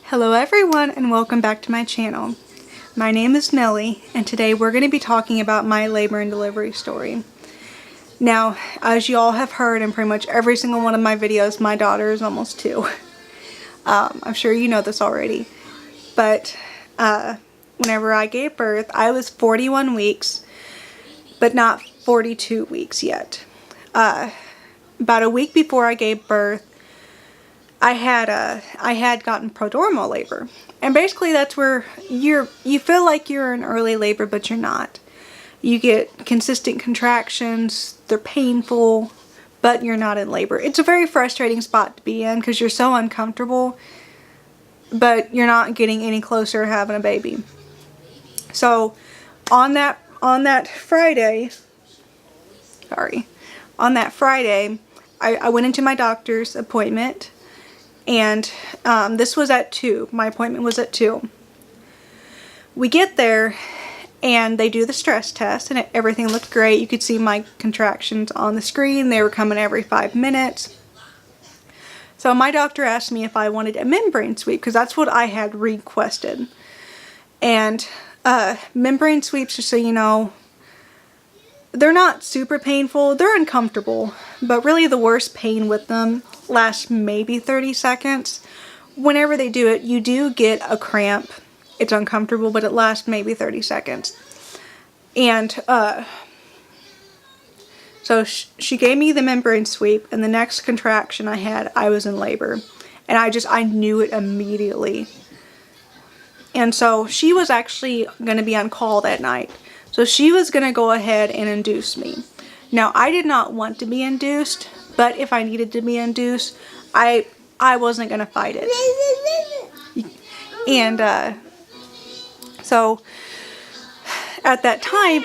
Hello everyone and welcome back to my channel. My name is Nellie and today we're going to be talking about my labor and delivery story. Now, as you all have heard in pretty much every single one of my videos, my daughter is almost 2. I'm sure you know this already. But whenever I gave birth, I was 41 weeks, but not 42 weeks yet. About a week before I gave birth, I had gotten prodromal labor, and basically that's where you feel like you're in early labor, but you're not. You get consistent contractions, they're painful, but you're not in labor. It's a very frustrating spot to be in because you're so uncomfortable, but you're not getting any closer to having a baby. So on that Friday, I went into my doctor's appointment. And this was at 2. My appointment was at 2. We get there and they do the stress test and everything looked great. You could see my contractions on the screen. They were coming every 5 minutes. So my doctor asked me if I wanted a membrane sweep because that's what I had requested. And membrane sweeps, just so you know, they're not super painful. They're uncomfortable, but really the worst pain with them lasts maybe 30 seconds. Whenever they do it, you do get a cramp. It's uncomfortable, but it lasts maybe 30 seconds. And so she gave me the membrane sweep, and the next contraction I had, I was in labor. And I knew it immediately. And so she was actually going to be on call that night. So she was going to go ahead and induce me. Now, I did not want to be induced, but if I needed to be induced, I wasn't going to fight it. And so at that time,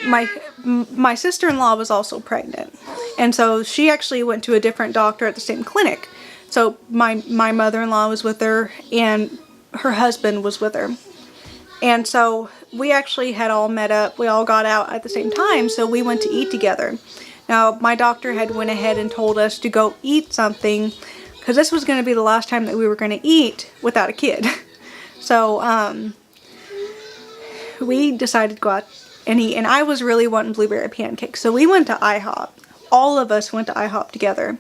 my sister-in-law was also pregnant. And so she actually went to a different doctor at the same clinic. So my mother-in-law was with her and her husband was with her. And so we actually had all met up. We all got out at the same time, so we went to eat together. Now, my doctor had went ahead and told us to go eat something because this was going to be the last time that we were going to eat without a kid. So, we decided to go out and eat, and I was really wanting blueberry pancakes. So we went to IHOP. All of us went to IHOP together.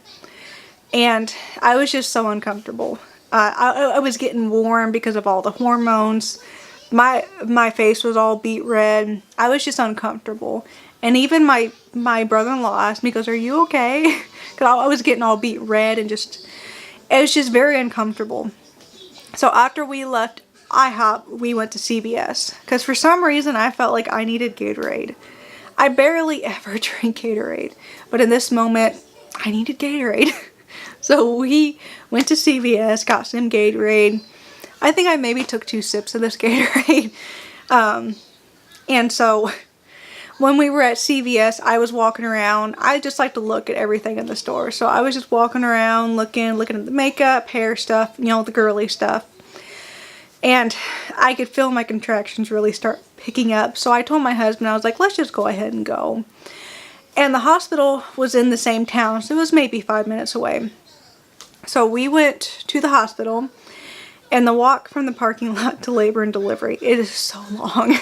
And I was just so uncomfortable. I was getting warm because of all the hormones. My face was all beet red. I was just uncomfortable. And even my brother-in-law asked me, goes, "Are you okay?" Because I was getting all beet red and it was just very uncomfortable. So after we left IHOP, we went to CVS. Because for some reason, I felt like I needed Gatorade. I barely ever drink Gatorade. But in this moment, I needed Gatorade. So we went to CVS, got some Gatorade. I think I maybe took 2 sips of this Gatorade. And so when we were at CVS, I was walking around. I just like to look at everything in the store. So I was just walking around, looking at the makeup, hair stuff, you know, the girly stuff. And I could feel my contractions really start picking up. So I told my husband, I was like, let's just go ahead and go. And the hospital was in the same town, so it was maybe 5 minutes away. So we went to the hospital. And the walk from the parking lot to labor and delivery, it is so long.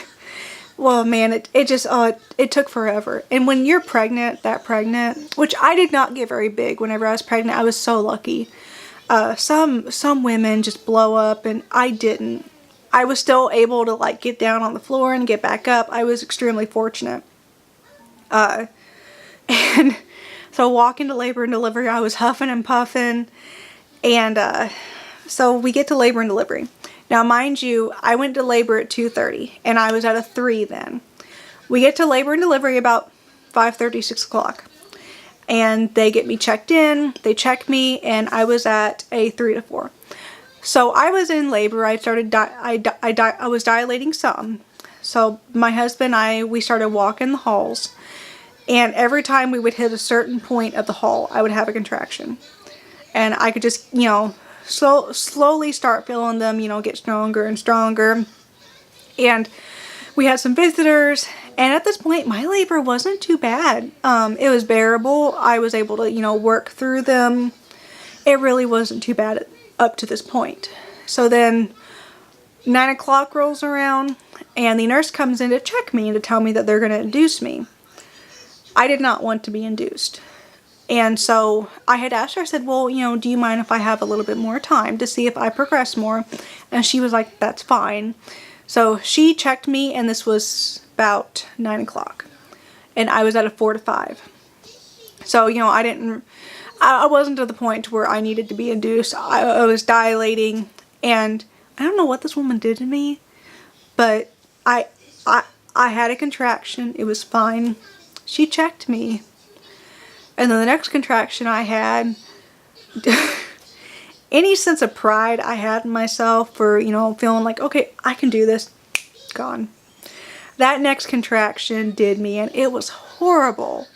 Well, man, it took forever. And when you're pregnant, which I did not get very big whenever I was pregnant, I was so lucky. Some women just blow up, and I didn't. I was still able to like get down on the floor and get back up. I was extremely fortunate. And so walking to labor and delivery, I was huffing and puffing, and so we get to labor and delivery. Now, mind you, I went to labor at 2:30, and I was at a 3 then. We get to labor and delivery about 5:30, 6 o'clock. And they get me checked in, they check me, and I was at a 3 to 4. So I was in labor. I was dilating some. So my husband and I, we started walking the halls. And every time we would hit a certain point of the hall, I would have a contraction. And I could just, you know, slowly start feeling them, you know, get stronger and stronger. And we had some visitors, and at this point my labor wasn't too bad. It was bearable. I was able to, you know, work through them. It really wasn't too bad up to this point. So then 9 o'clock rolls around and the nurse comes in to check me and to tell me that they're going to induce me. I did not want to be induced. And so I had asked her, I said, well, do you mind if I have a little bit more time to see if I progress more? And she was like, that's fine. So she checked me, and this was about 9 o'clock. And I was at a 4 to 5. So, I wasn't to the point where I needed to be induced. I was dilating, and I don't know what this woman did to me, but I had a contraction. It was fine. She checked me. And then the next contraction I had, any sense of pride I had in myself for, feeling like, okay, I can do this, gone. That next contraction did me, and it was horrible.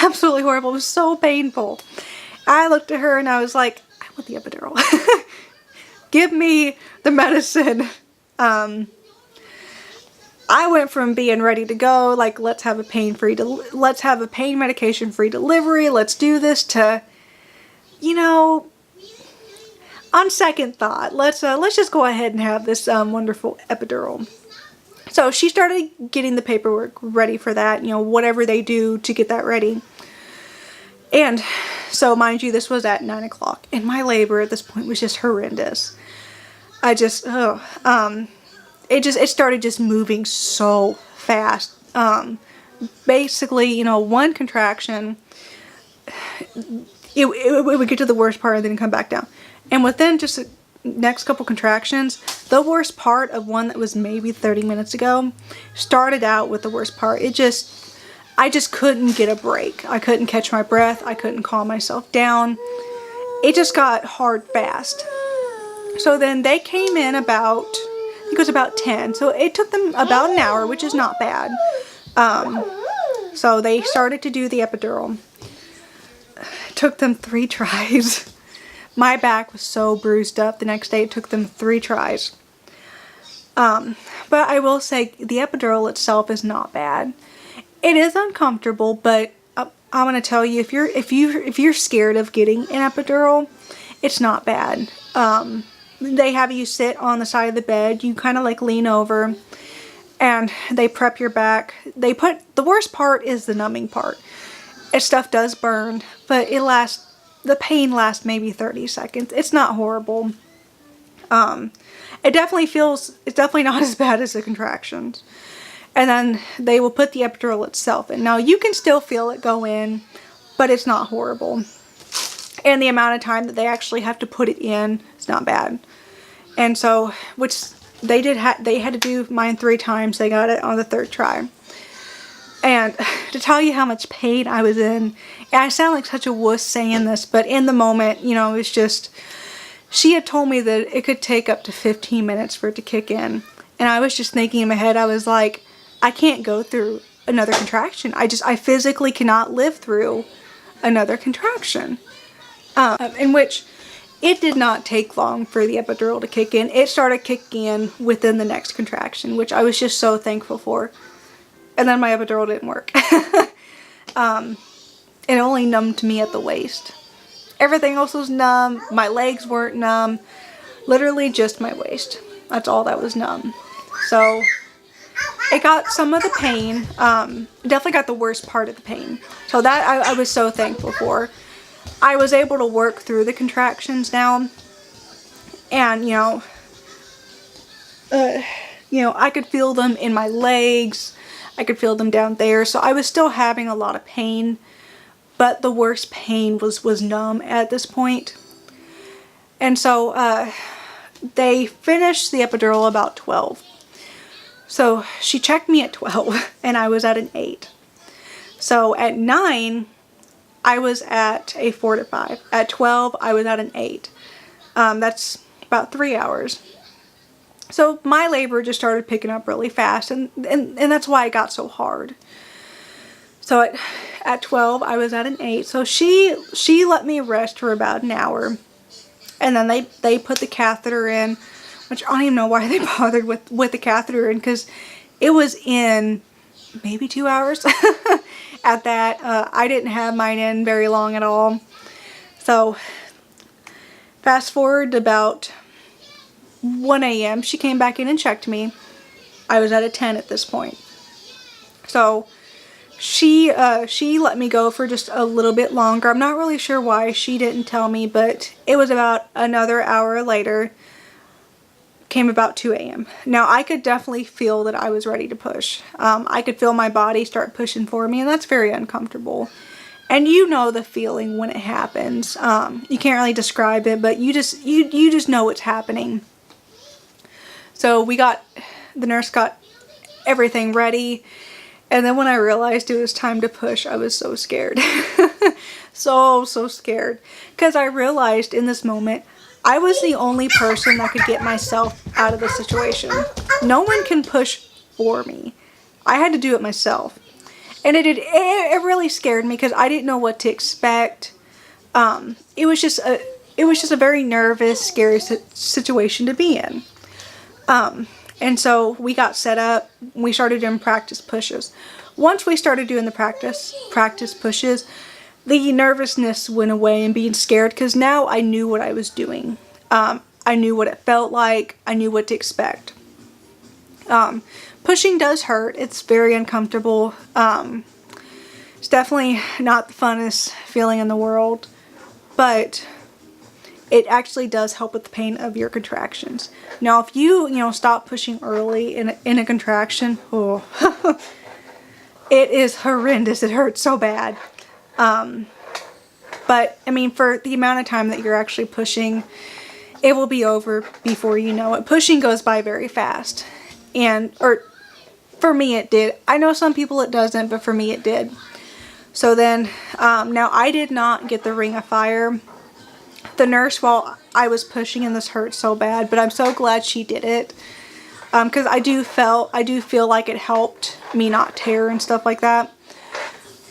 Absolutely horrible. It was so painful. I looked at her and I was like, I want the epidural. Give me the medicine. I went from being ready to go, like, let's have a pain medication free delivery, let's do this, to, on second thought, let's just go ahead and have this wonderful epidural. So she started getting the paperwork ready for that, whatever they do to get that ready. And so, mind you, this was at 9 o'clock, and my labor at this point was just horrendous. It started just moving so fast. Basically, one contraction, it would get to the worst part and then come back down. And within just the next couple contractions, the worst part of one that was maybe 30 minutes ago started out with the worst part. I just couldn't get a break. I couldn't catch my breath. I couldn't calm myself down. It just got hard fast. So then they came in about, I think it was about 10. So it took them about an hour, which is not bad. So they started to do the epidural. It took them 3 tries. My back was so bruised up the next day. It took them 3 tries. But I will say the epidural itself is not bad. It is uncomfortable, but I'm gonna tell you, if you're scared of getting an epidural, it's not bad. They have you sit on the side of the bed. You kind of like lean over, and they prep your back. The worst part is the numbing part. Stuff does burn, but the pain lasts maybe 30 seconds. It's not horrible. It's definitely not as bad as the contractions. And then they will put the epidural itself in. Now, you can still feel it go in, but it's not horrible. And the amount of time that they actually have to put it in is not bad. And so, which they had to do mine 3 times. They got it on the 3rd try. And to tell you how much pain I was in, and I sound like such a wuss saying this, but in the moment, it's just, she had told me that it could take up to 15 minutes for it to kick in. And I was just thinking in my head, I was like, I can't go through another contraction. I physically cannot live through another contraction. In which it did not take long for the epidural to kick in. It started kicking in within the next contraction, which I was just so thankful for. And then my epidural didn't work. It only numbed me at the waist. Everything else was numb. My legs weren't numb. Literally just my waist. That's all that was numb. So it got some of the pain. It definitely got the worst part of the pain. So that I was so thankful for. I was able to work through the contractions now. And, I could feel them in my legs. I could feel them down there. So I was still having a lot of pain. But the worst pain was numb at this point. And so they finished the epidural about 12. So she checked me at 12 and I was at an 8. So at 9, I was at a 4 to 5. At 12, I was at an 8. That's about 3 hours. So my labor just started picking up really fast, and that's why it got so hard. So at 12, I was at an 8. So she let me rest for about an hour. And then they put the catheter in, which I don't even know why they bothered with the catheter in, because it was in maybe 2 hours at that. I didn't have mine in very long at all. So fast forward about 1 a.m. She came back in and checked me. I was at a 10 at this point. So she let me go for just a little bit longer. I'm not really sure why. She didn't tell me, but it was about another hour later. Came about 2 a.m. Now I could definitely feel that I was ready to push. I could feel my body start pushing for me, and that's very uncomfortable. And you know the feeling when it happens. You can't really describe it, but you just know what's happening. So the nurse got everything ready, and then when I realized it was time to push, I was so scared. so scared. Because I realized in this moment, I was the only person that could get myself out of the situation. No one can push for me. I had to do it myself. And it really scared me because I didn't know what to expect. It was just a very nervous, scary situation to be in. And so we got set up. We started doing practice pushes. Once we started doing the practice pushes, the nervousness went away and being scared because now I knew what I was doing. I knew what it felt like. I knew what to expect. Pushing does hurt. It's very uncomfortable. It's definitely not the funnest feeling in the world, but it actually does help with the pain of your contractions. Now, if you stop pushing early in a contraction, oh, it is horrendous. It hurts so bad. But I mean, for the amount of time that you're actually pushing, it will be over before you know it. Pushing goes by very fast. Or for me it did. I know some people it doesn't, but for me it did. So then, now I did not get the ring of fire. The nurse, while I was pushing, and this hurt so bad, but I'm so glad she did it. Because I do feel like it helped me not tear and stuff like that.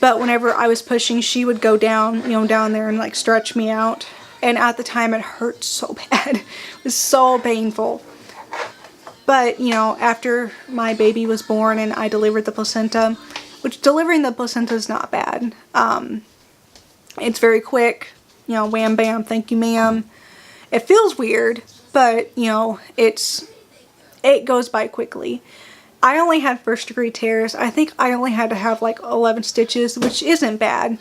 But whenever I was pushing, she would go down, down there and like stretch me out. And at the time it hurt so bad. It was so painful. But, after my baby was born and I delivered the placenta, which delivering the placenta is not bad. It's very quick, wham bam, thank you ma'am. It feels weird, but, it goes by quickly. I only had first degree tears. I think I only had to have like 11 stitches, which isn't bad.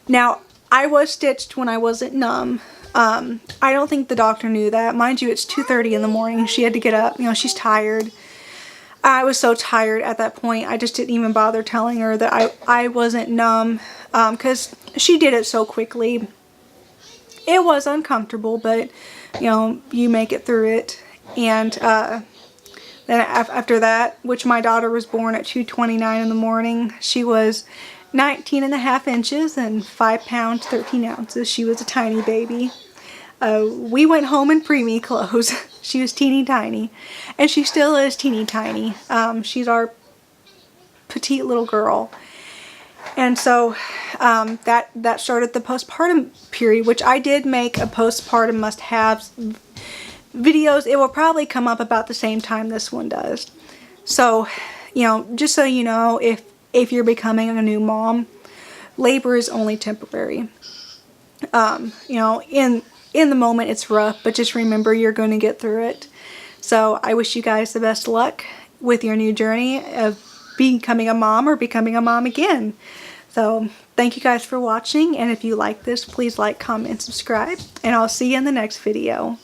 Now, I was stitched when I wasn't numb. I don't think the doctor knew that. Mind you, it's 2:30 in the morning. She had to get up. She's tired. I was so tired at that point. I just didn't even bother telling her that I wasn't numb, because she did it so quickly. It was uncomfortable, but, you make it through it. And then after that, which my daughter was born at 2:29 in the morning, she was 19.5 inches and 5 pounds, 13 ounces. She was a tiny baby. We went home in preemie clothes. She was teeny tiny. And she still is teeny tiny. She's our petite little girl. And so that started the postpartum period, which I did make a postpartum must-haves videos. It will probably come up about the same time this one does. So, just so you know, if you're becoming a new mom, labor is only temporary. In the moment it's rough, but just remember you're going to get through it. So I wish you guys the best luck with your new journey of becoming a mom or becoming a mom again. So thank you guys for watching, and if you like this, please like, comment, and subscribe, and I'll see you in the next video.